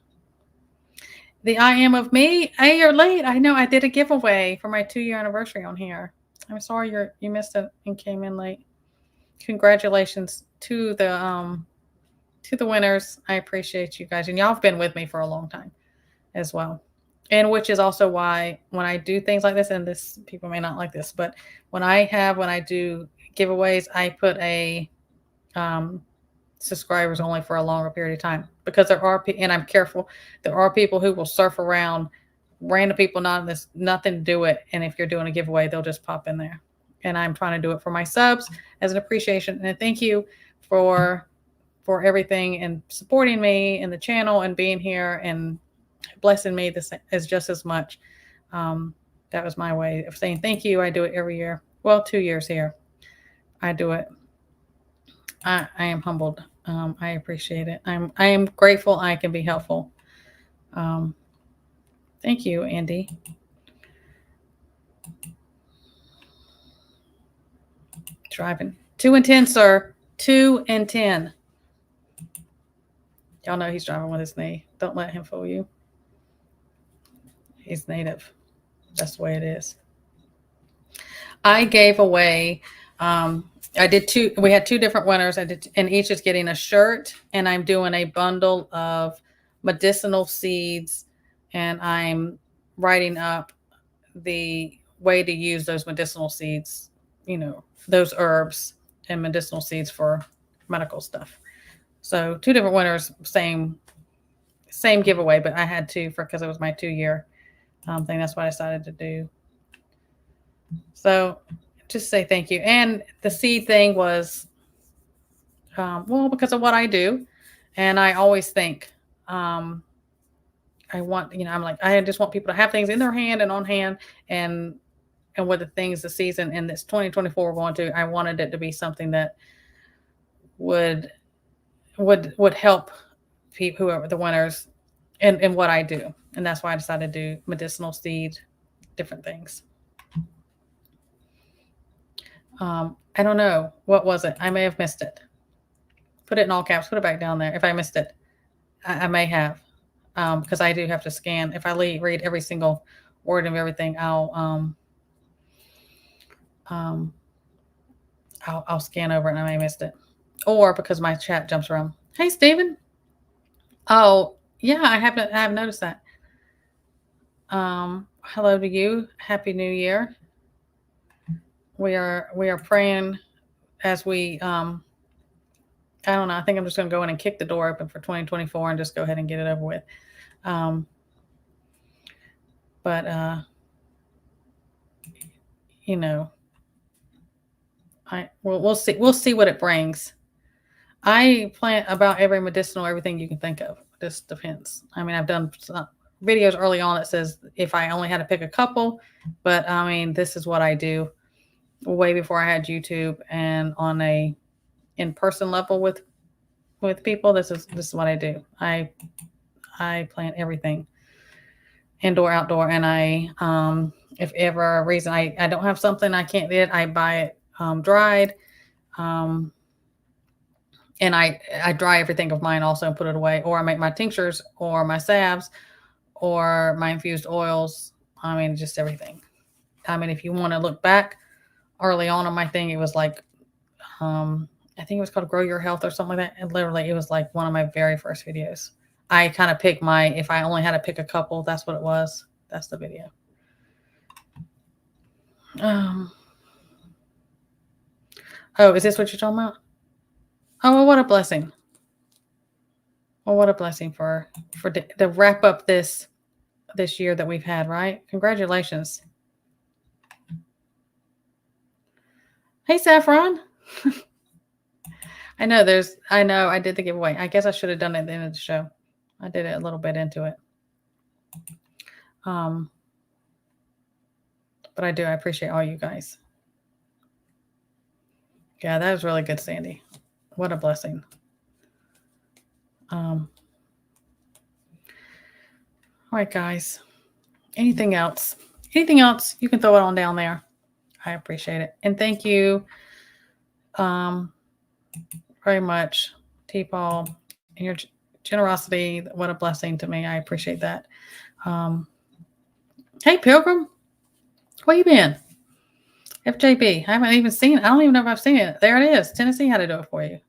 The I am of me. Hey, you're late. I know I did a giveaway for my 2-year anniversary on here. I'm sorry you missed it and came in late. Congratulations to the winners. I appreciate you guys. And y'all have been with me for a long time as well. And which is also why when I do things like this, and this people may not like this, but when I do giveaways, I put a subscribers only for a longer period of time, because and I'm careful, there are people who will surf around, random people, nothing to do it. And if you're doing a giveaway, they'll just pop in there. And I'm trying to do it for my subs as an appreciation. And thank you for everything and supporting me and the channel and being here and blessing me. This is just as much. That was my way of saying thank you. I do it every year. Well, 2 years here. I do it. I am humbled. I appreciate it. I am grateful I can be helpful. Thank you, Andy. Driving 2 and 10, sir. 2 and 10. Y'all know he's driving with his knee. Don't let him fool you. He's native. That's the way it is. I gave away I did two. We had two different winners. I did, and each is getting a shirt. And I'm doing a bundle of medicinal seeds, and I'm writing up the way to use those medicinal seeds. You know, those herbs and medicinal seeds for medical stuff. So two different winners, same giveaway, but I had two for because it was my 2 year thing. That's what I decided to do. So just say thank you. And the seed thing was, well, because of what I do. And I always think, I want, I'm like, I just want people to have things in their hand and on hand and with the things the season in this 2024 we're going to, I wanted it to be something that would help people, whoever the winners in what I do. And that's why I decided to do medicinal seed, different things. I don't know. What was it? I may have missed it. Put it in all caps. Put it back down there. If I missed it, I may have, because I do have to scan. If I read every single word of everything, I'll scan over it and I may have missed it, or because my chat jumps around. Hey, Stephen. Oh, yeah, I have noticed that. Hello to you. Happy New Year. We are praying as we I don't know. I think I'm just going to go in and kick the door open for 2024 and just go ahead and get it over with. But we'll see. We'll see what it brings. I plant about every medicinal, everything you can think of. This depends. I mean, I've done videos early on that says if I only had to pick a couple, but I mean, this is what I do way before I had YouTube and on a in-person level with people. This is what I do. I plant everything, indoor, outdoor, and I if ever a reason I don't have something I can't get, I buy it dried. And I dry everything of mine also and put it away, or I make my tinctures or my salves or my infused oils. I mean, just everything. I mean, if you want to look back early on my thing, it was like, I think it was called Grow Your Health or something like that. And literally it was like one of my very first videos. I kind of picked if I only had to pick a couple, that's what it was. That's the video. Oh, is this what you're talking about? Oh, well, what a blessing. Well, what a blessing for to wrap up this year that we've had, right? Congratulations. Hey, Saffron. I know I did the giveaway. I guess I should have done it at the end of the show. I did it a little bit into it. But I appreciate all you guys. Yeah, that was really good, Sandy. What a blessing. All right, guys. Anything else? Anything else? You can throw it on down there. I appreciate it. And thank you very much, T-Paul, and your generosity. What a blessing to me. I appreciate that. Hey, Pilgrim. Where you been? FJB. I haven't even seen it. I don't even know if I've seen it. There it is. Tennessee had to do it for you.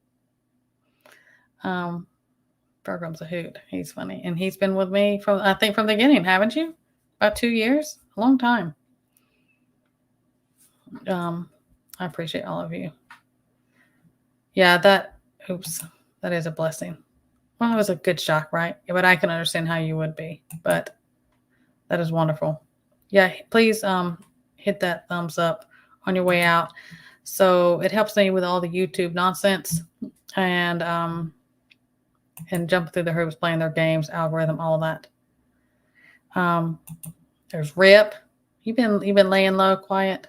Pilgrim's a hoot. He's funny. And he's been with me from the beginning, haven't you? About 2 years? A long time. I appreciate all of you. Yeah, that is a blessing. Well, it was a good shock, right? But I can understand how you would be. But that is wonderful. Yeah, please hit that thumbs up on your way out. So it helps me with all the YouTube nonsense and jumping through the hoops, playing their games, algorithm, all of that. There's Rip. You've been laying low, quiet.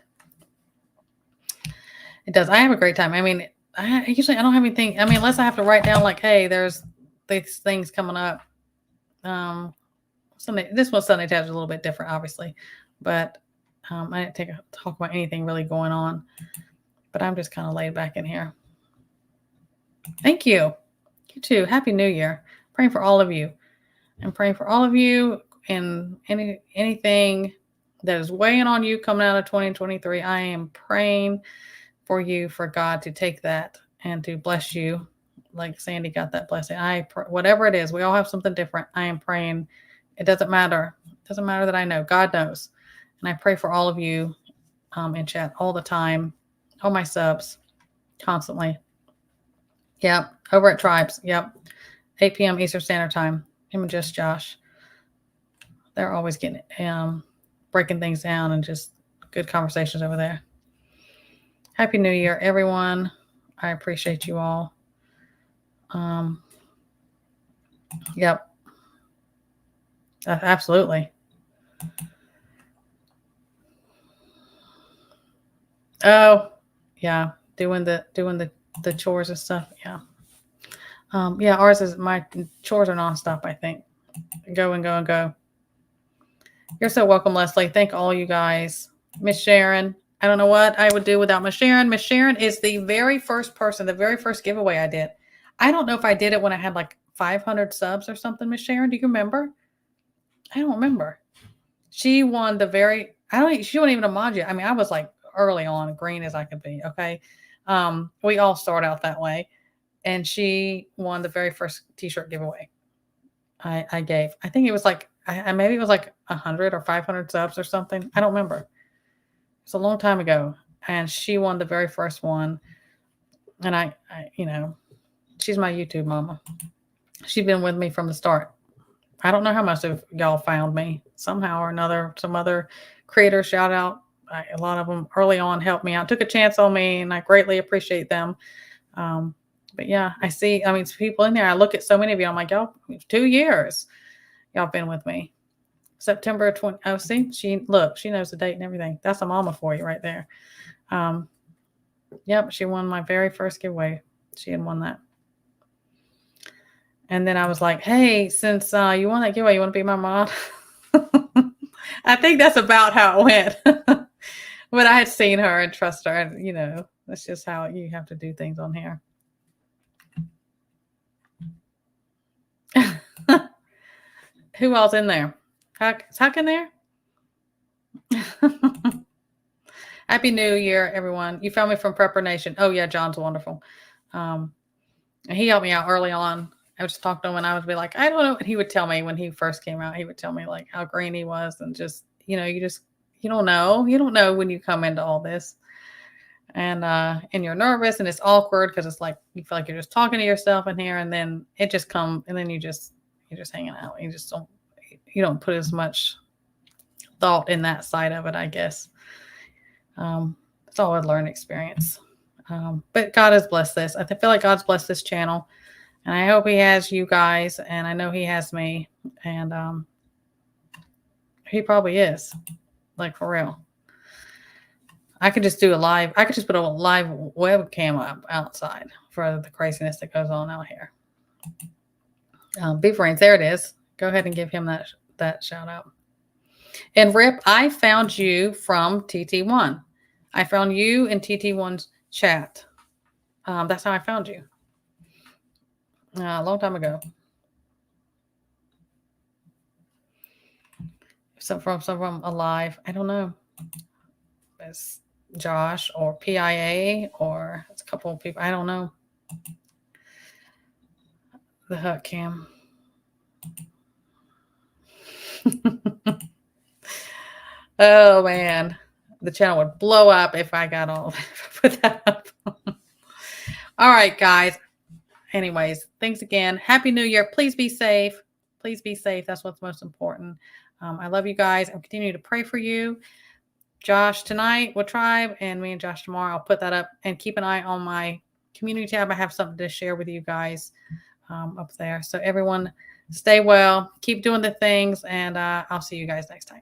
It does. I have a great time. I mean, I usually don't have anything. I mean, unless I have to write down like, hey, there's these things coming up. This one Sunday tabs a little bit different, obviously, but I didn't talk about anything really going on. But I'm just kind of laid back in here. Thank you. You too. Happy New Year. Praying for all of you. I'm praying for all of you and anything that is weighing on you coming out of 2023. I am praying for you, for God to take that and to bless you. Like Sandy got that blessing. Whatever it is, we all have something different. I am praying. It doesn't matter. It doesn't matter that I know. God knows. And I pray for all of you in chat all the time. All my subs constantly. Yep. Over at Tribes. Yep. 8 p.m. Eastern Standard Time. Him and just Josh. They're always getting breaking things down and just good conversations over there. Happy New Year, everyone. I appreciate you all. Yep. Absolutely. Oh, yeah. Doing the chores and stuff. Yeah. Yeah, ours is my chores are nonstop, I think. Go and go and go. You're so welcome, Leslie. Thank all you guys. Miss Sharon. I don't know what I would do without Miss Sharon. Miss Sharon is the very first person, the very first giveaway I did. I don't know if I did it when I had like 500 subs or something, Miss Sharon. Do you remember? I don't remember. She won the very, she wasn't even a mod yet. I mean, I was like early on, green as I could be. Okay. We all start out that way. And she won the very first t-shirt giveaway I gave. I think it was like, maybe it was like 100 or 500 subs or something. I don't remember. It's a long time ago. And she won the very first one. And I she's my YouTube mama. She's been with me from the start. I don't know how much of y'all found me somehow or another. Some other creators, shout out. A lot of them early on helped me out, took a chance on me, and I greatly appreciate them. But yeah, I see, people in there. I look at so many of you. I'm like, y'all, 2 years y'all been with me. September 20. Oh, see, she knows the date and everything. That's a mama for you right there. Yep, she won my very first giveaway. She had won that. And then I was like, hey, since you won that giveaway, you want to be my mod? I think that's about how it went. But I had seen her and trust her. And, that's just how you have to do things on here. Who else in there? Is Huck in there? Happy New Year, everyone. You found me from Prepper Nation. Oh, yeah, John's wonderful. And he helped me out early on. I would just talk to him and I would be like, I don't know. And he would tell me when he first came out, he would tell me like how green he was and just, you don't know. You don't know when you come into all this. And you're nervous and it's awkward because it's like you feel like you're just talking to yourself in here, and then it just comes, and then you're just hanging out. You don't put as much thought in that side of it, I guess. It's all a learning experience. But God has blessed this. I feel like God's blessed this channel, and I hope He has you guys, and I know He has me, and He probably is, like for real. I could just do I could just put a live webcam up outside for the craziness that goes on out here. Beef Rains, there it is. Go ahead and give him that shout out. And Rip, I found you from TT1. I found you in TT1's chat. That's how I found you. A long time ago. Some from Alive. I don't know. It's Josh or PIA or it's a couple of people. I don't know. The Huck Cam. Oh man, the channel would blow up if I got all put that up. All right, guys. Anyways, thanks again. Happy New Year. Please be safe. Please be safe. That's what's most important. I love you guys. I'll continue to pray for you. Josh tonight with Tribe, and me and Josh tomorrow. I'll put that up, and keep an eye on my community tab. I have something to share with you guys up there. So everyone stay well, keep doing the things, and I'll see you guys next time.